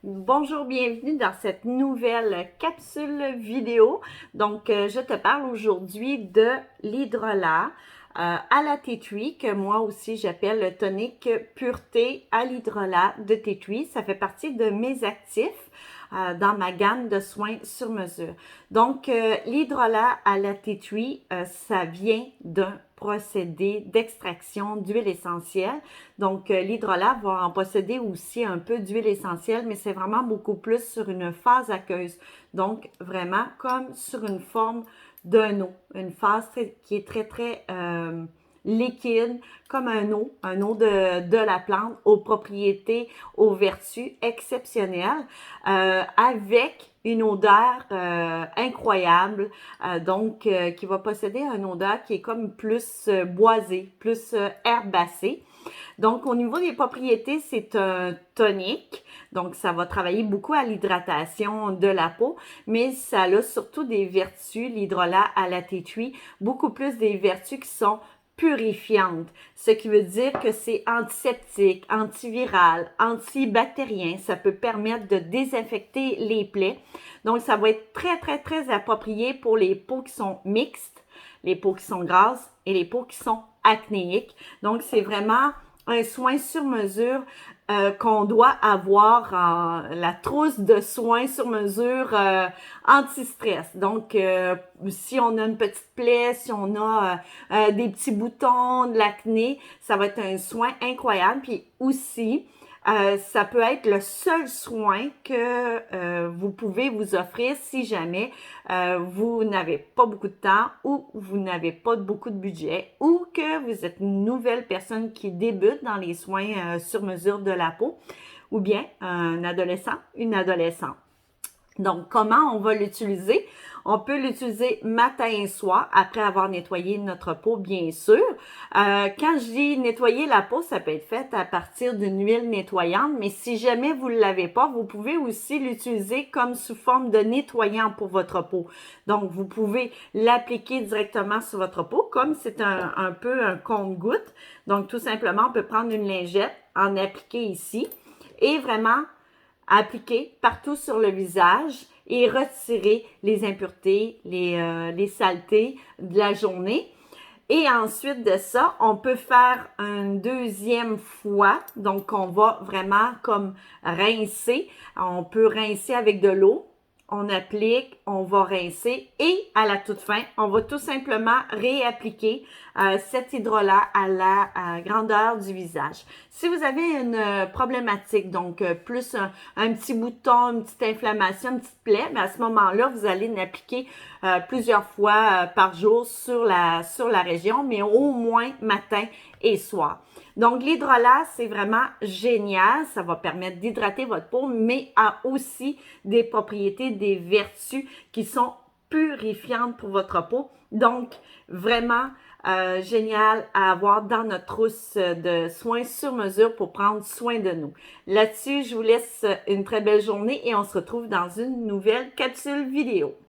Bonjour, bienvenue dans cette nouvelle capsule vidéo. Donc, je te parle aujourd'hui de l'hydrolat à la tea tree, que moi aussi j'appelle le tonique pureté à l'hydrolat de tea tree. Ça fait partie de mes actifs dans ma gamme de soins sur mesure. Donc, l'hydrolat à la tea tree, ça vient d'un procédé d'extraction d'huile essentielle. Donc, l'hydrolat va en posséder aussi un peu d'huile essentielle, mais c'est vraiment beaucoup plus sur une phase aqueuse. Donc, vraiment comme sur une forme d'un eau, une phase qui est très liquide, comme un eau de la plante, aux propriétés, aux vertus exceptionnelles, avec une odeur incroyable, qui va posséder une odeur qui est comme plus boisée, plus herbacée. Donc, au niveau des propriétés, c'est un tonique. Donc, ça va travailler beaucoup à l'hydratation de la peau, mais ça a surtout des vertus, l'hydrolat à la tea tree, beaucoup plus des vertus qui sont purifiantes, ce qui veut dire que c'est antiseptique, antiviral, antibactérien. Ça peut permettre de désinfecter les plaies. Donc, ça va être très approprié pour les peaux qui sont mixtes, les peaux qui sont grasses et les peaux qui sont acnéiques. Donc, c'est vraiment un soin sur mesure qu'on doit avoir la trousse de soins sur mesure anti-stress. Donc, si on a une petite plaie, si on a des petits boutons, de l'acné, ça va être un soin incroyable. Puis aussi, ça peut être le seul soin que vous pouvez vous offrir si jamais vous n'avez pas beaucoup de temps ou vous n'avez pas beaucoup de budget ou que vous êtes une nouvelle personne qui débute dans les soins sur mesure de la peau ou bien un adolescent, une adolescente. Donc, comment on va l'utiliser? On peut l'utiliser matin et soir, après avoir nettoyé notre peau, bien sûr. Quand je dis nettoyer la peau, ça peut être fait à partir d'une huile nettoyante, mais si jamais vous ne l'avez pas, vous pouvez aussi l'utiliser comme sous forme de nettoyant pour votre peau. Donc, vous pouvez l'appliquer directement sur votre peau, comme c'est un peu un compte-gouttes. Donc, tout simplement, on peut prendre une lingette, en appliquer ici, et vraiment appliquer partout sur le visage et retirer les impuretés, les saletés de la journée. Et ensuite de ça, on peut faire une deuxième fois. Donc, on va vraiment comme rincer. On peut rincer avec de l'eau. On applique, on va rincer et à la toute fin, on va tout simplement réappliquer cet hydrolat à la grandeur du visage. Si vous avez une problématique, donc plus un petit bouton, une petite inflammation, une petite plaie, mais à ce moment-là, vous allez l'appliquer plusieurs fois par jour sur la région, mais au moins matin et soir. Donc, l'hydrolat, c'est vraiment génial. Ça va permettre d'hydrater votre peau, mais a aussi des propriétés, des vertus qui sont purifiantes pour votre peau. Donc, vraiment génial à avoir dans notre trousse de soins sur mesure pour prendre soin de nous. Là-dessus, je vous laisse une très belle journée et on se retrouve dans une nouvelle capsule vidéo.